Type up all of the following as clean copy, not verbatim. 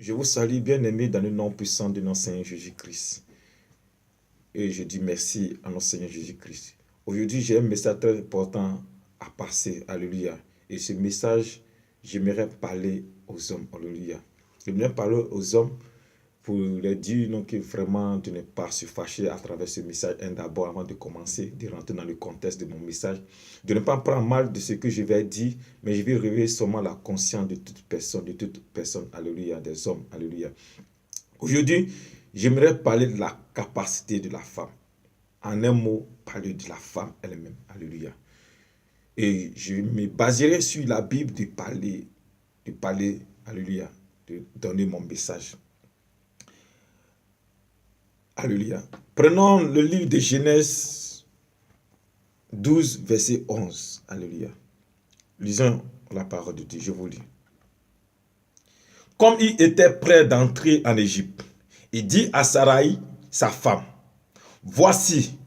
Je vous salue, bien-aimés, dans le nom puissant de notre Seigneur Jésus-Christ. Et je dis merci à notre Seigneur Jésus-Christ. Aujourd'hui, j'ai un message très important à passer. Alléluia. Et ce message, j'aimerais parler aux hommes. Alléluia. J'aimerais parler aux hommes pour leur dire non, que vraiment de ne pas se fâcher à travers ce message. D'abord, avant de commencer, de rentrer dans le contexte de mon message, de ne pas prendre mal de ce que je vais dire, mais je vais réveiller seulement la conscience de toute personne, alléluia, des hommes, alléluia. Aujourd'hui, j'aimerais parler de la capacité de la femme. En un mot, parler de la femme elle-même, alléluia. Et je me baserai sur la Bible de parler, alléluia, de donner mon message. Alléluia. Prenons le livre de Genèse 12, verset 11. Alléluia. Lisons la parole de Dieu, je vous lis. Comme il était prêt d'entrer en Égypte, il dit à Sarai, sa femme, « Voici,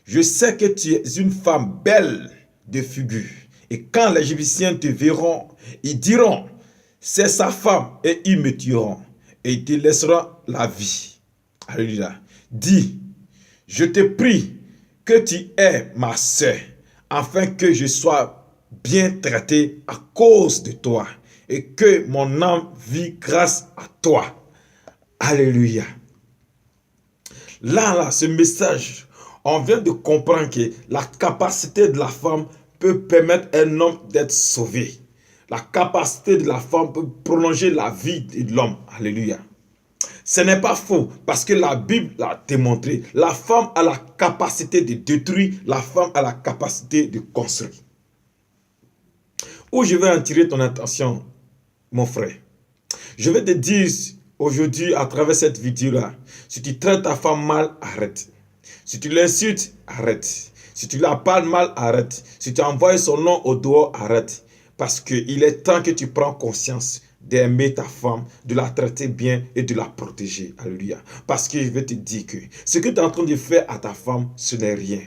je sais que tu es une femme belle de figure, et quand les Égyptiens te verront, ils diront, c'est sa femme, et ils me tueront, et ils te laisseront la vie. » Alléluia. Dis, je te prie que tu aies ma sœur, afin que je sois bien traité à cause de toi, et que mon âme vit grâce à toi. Alléluia. Là, ce message, on vient de comprendre que la capacité de la femme peut permettre à un homme d'être sauvé. La capacité de la femme peut prolonger la vie de l'homme. Alléluia. Ce n'est pas faux, parce que la Bible l'a démontré. La femme a la capacité de détruire, la femme a la capacité de construire. Où je vais attirer ton attention, mon frère? Je vais te dire aujourd'hui, à travers cette vidéo-là, si tu traites ta femme mal, arrête. Si tu l'insultes, arrête. Si tu la parles mal, arrête. Si tu envoies son nom au dehors, arrête. Parce qu'il est temps que tu prends conscience d'aimer ta femme, de la traiter bien et de la protéger. Alléluia. Parce que je vais te dire que ce que tu es en train de faire à ta femme, ce n'est rien.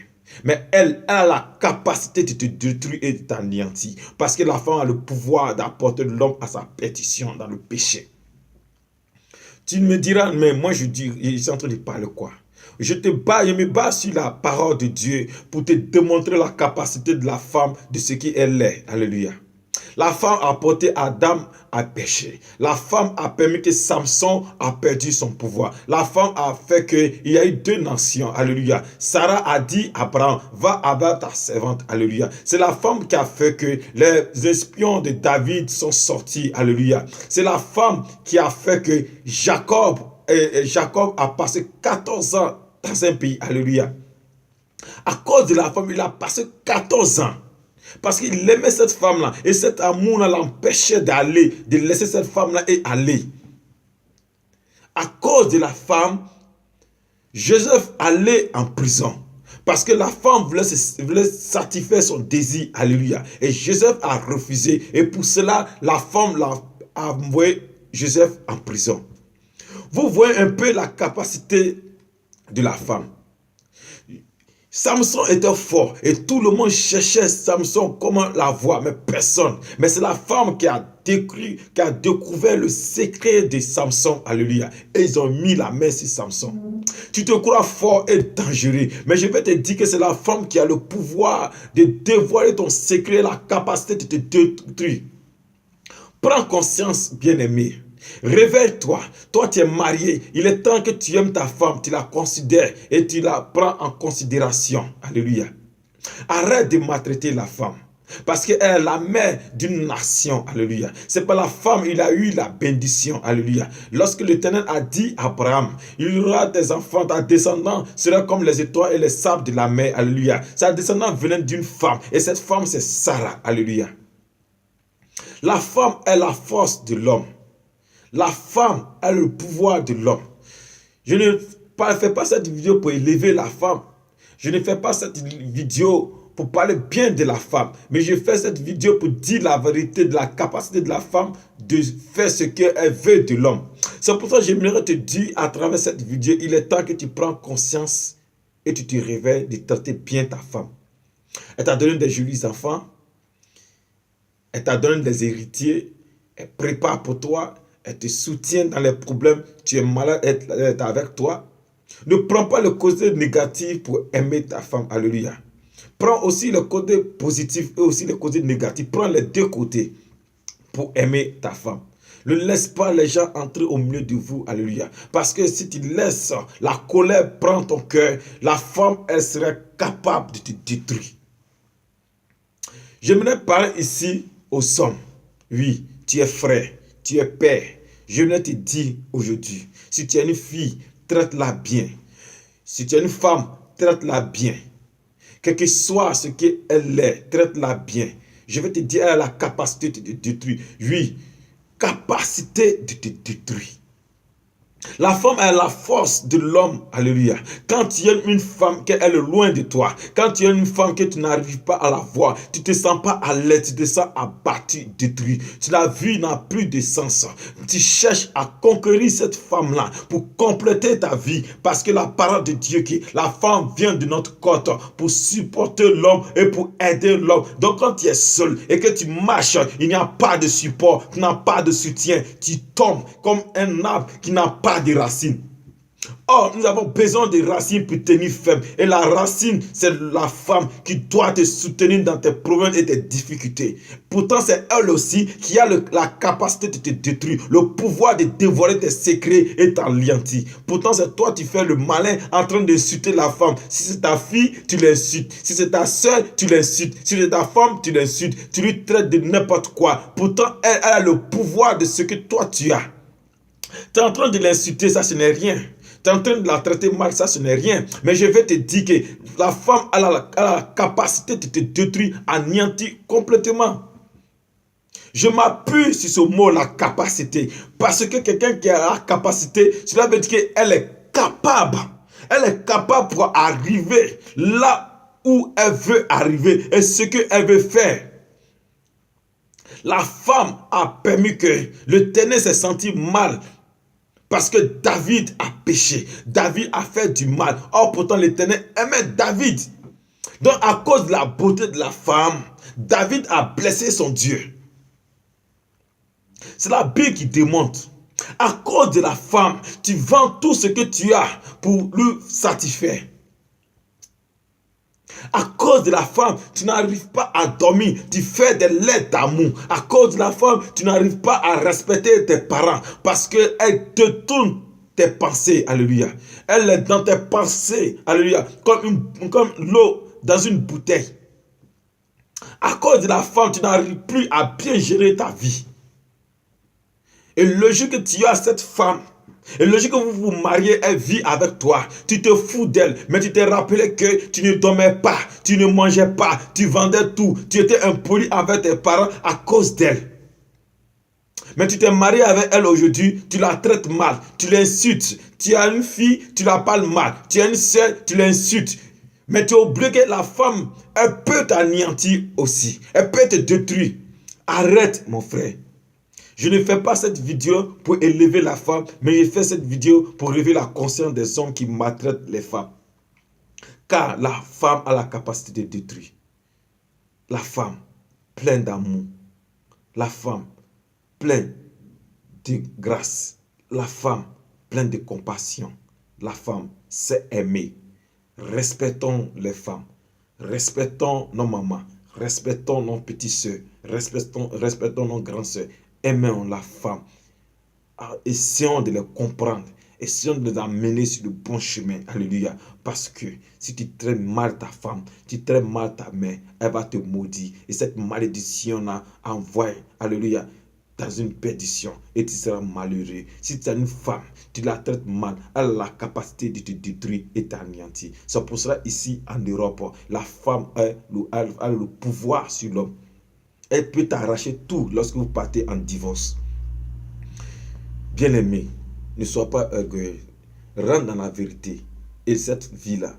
Mais elle a la capacité de te détruire et de t'anéantir. Parce que la femme a le pouvoir d'apporter l'homme à sa perdition dans le péché. Tu me diras, mais moi je suis en train de parler quoi? Je me bats sur la parole de Dieu pour te démontrer la capacité de la femme, de ce qu'elle est. Alléluia. La femme a porté Adam à péché. La femme a permis que Samson a perdu son pouvoir. La femme a fait qu'il y a eu deux nations. Alléluia. Sarah a dit à Abraham, va abattre ta servante. Alléluia. C'est la femme qui a fait que les espions de David sont sortis. Alléluia. C'est la femme qui a fait que Jacob a passé 14 ans dans un pays. Alléluia. À cause de la femme, il a passé 14 ans. Parce qu'il aimait cette femme-là. Et cet amour-là l'empêchait d'aller, de laisser cette femme-là et aller. À cause de la femme, Joseph allait en prison. Parce que la femme voulait satisfaire son désir. Alléluia. Et Joseph a refusé. Et pour cela, la femme a envoyé Joseph en prison. Vous voyez un peu la capacité de la femme. Samson était fort et tout le monde cherchait Samson, comment la voir, mais personne. Mais c'est la femme qui a découvert le secret de Samson, alléluia. Et ils ont mis la main sur Samson. Tu te crois fort et dangereux, mais je vais te dire que c'est la femme qui a le pouvoir de dévoiler ton secret, la capacité de te détruire. Prends conscience, bien-aimé. Réveille-toi. Toi, tu es marié. Il est temps que tu aimes ta femme, tu la considères et tu la prends en considération. Alléluia. Arrête de maltraiter la femme. Parce qu'elle est la mère d'une nation. Alléluia. C'est pas la femme, il a eu la bénédiction. Alléluia. Lorsque l'Éternel a dit à Abraham, il y aura des enfants, ta descendance sera comme les étoiles et les sables de la mer. Alléluia. Sa descendance venait d'une femme. Et cette femme, c'est Sarah. Alléluia. La femme est la force de l'homme. La femme a le pouvoir de l'homme. Je ne fais pas cette vidéo pour élever la femme. Je ne fais pas cette vidéo pour parler bien de la femme. Mais je fais cette vidéo pour dire la vérité de la capacité de la femme de faire ce qu'elle veut de l'homme. C'est pour ça que j'aimerais te dire à travers cette vidéo, il est temps que tu prends conscience et tu te réveilles de traiter bien ta femme. Elle t'a donné des jolis enfants. Elle t'a donné des héritiers. Elle prépare pour toi. Elle te soutient dans les problèmes. Tu es malade, elle est avec toi. Ne prends pas le côté négatif pour aimer ta femme. Alléluia. Prends aussi le côté positif et aussi le côté négatif. Prends les deux côtés pour aimer ta femme. Ne laisse pas les gens entrer au milieu de vous. Alléluia. Parce que si tu laisses la colère prendre ton cœur, la femme, elle serait capable de te détruire. J'aimerais parler ici aux hommes. Oui, tu es frère, tu es père. Je viens te dire aujourd'hui, si tu es une fille, traite-la bien. Si tu es une femme, traite-la bien. Quel que soit ce qu'elle est, traite-la bien. Je vais te dire, elle a la capacité de te détruire. Oui, capacité de te détruire. La femme a la force de l'homme. Alléluia. Quand tu aimes une femme qu'elle est loin de toi, quand tu aimes une femme que tu n'arrives pas à la voir, tu ne te sens pas à l'aise, tu te sens abattu, détruit. La vie n'a plus de sens. Tu cherches à conquérir cette femme-là pour compléter ta vie. Parce que la parole de Dieu, qui la femme vient de notre côté pour supporter l'homme et pour aider l'homme. Donc quand tu es seul et que tu marches, il n'y a pas de support, tu n'as pas de soutien. Tu tombes comme un arbre qui n'a pas de racines. Or, nous avons besoin de racines pour tenir ferme. Et la racine, c'est la femme qui doit te soutenir dans tes problèmes et tes difficultés. Pourtant, c'est elle aussi qui a la capacité de te détruire, le pouvoir de dévoiler tes secrets et t'anéantir. Pourtant, c'est toi qui fais le malin en train d'insulter la femme. Si c'est ta fille, tu l'insultes. Si c'est ta soeur, tu l'insultes. Si c'est ta femme, tu l'insultes. Tu lui traites de n'importe quoi. Pourtant, elle a le pouvoir de ce que toi tu as. Tu es en train de l'insulter, ça ce n'est rien. Tu es en train de la traiter mal, ça ce n'est rien. Mais je vais te dire que la femme a la capacité de te détruire, anéantir complètement. Je m'appuie sur ce mot, la capacité. Parce que quelqu'un qui a la capacité, cela veut dire qu'elle est capable. Elle est capable pour arriver là où elle veut arriver et ce qu'elle veut faire. La femme a permis que l'Éternel s'est senti mal. Parce que David a péché. David a fait du mal. Or, pourtant, l'Éternel aimait David. Donc, à cause de la beauté de la femme, David a blessé son Dieu. C'est la Bible qui démontre. À cause de la femme, tu vends tout ce que tu as pour lui satisfaire. À cause de la femme, tu n'arrives pas à dormir. Tu fais des lettres d'amour. À cause de la femme, tu n'arrives pas à respecter tes parents parce qu'elle te tourne tes pensées. Alléluia. Elle est dans tes pensées. Alléluia. Comme l'eau dans une bouteille. À cause de la femme, tu n'arrives plus à bien gérer ta vie. Et le jour que tu as cette femme, et le jour que vous vous mariez, elle vit avec toi. Tu te fous d'elle, mais tu t'es rappelé que tu ne dormais pas, tu ne mangeais pas, tu vendais tout. Tu étais impoli avec tes parents à cause d'elle. Mais tu t'es marié avec elle aujourd'hui, tu la traites mal, tu l'insultes. Tu as une fille, tu la parles mal. Tu as une soeur, tu l'insultes. Mais tu as oublié que la femme, elle peut t'anéantir aussi. Elle peut te détruire. Arrête, mon frère. Je ne fais pas cette vidéo pour élever la femme, mais je fais cette vidéo pour réveiller la conscience des hommes qui maltraitent les femmes. Car la femme a la capacité de détruire. La femme pleine d'amour. La femme pleine de grâce. La femme pleine de compassion. La femme sait aimer. Respectons les femmes. Respectons nos mamans. Respectons nos petites soeurs. Respectons nos grandes soeurs. Aimons la femme. Essayons de les comprendre. Essayons de les amener sur le bon chemin. Alléluia. Parce que si tu traites mal ta femme, tu traites mal ta mère, elle va te maudire. Et cette malédiction-là envoie, alléluia, dans une perdition. Et tu seras malheureux. Si tu as une femme, tu la traites mal, elle a la capacité de te détruire et t'anéantir. C'est pour cela ici en Europe, la femme a le pouvoir sur l'homme. Elle peut t'arracher tout lorsque vous partez en divorce. Bien-aimé, ne sois pas orgueilleux. Rentre dans la vérité. Et cette vie-là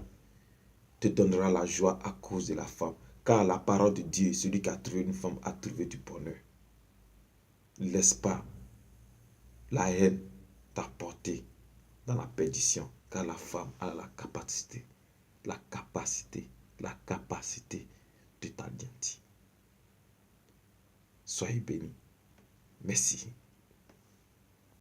te donnera la joie à cause de la femme. Car la parole de Dieu, celui qui a trouvé une femme a trouvé du bonheur. Ne laisse pas la haine t'apporter dans la perdition. Car la femme a la capacité de t'anéantir. Soyez bénis. Merci.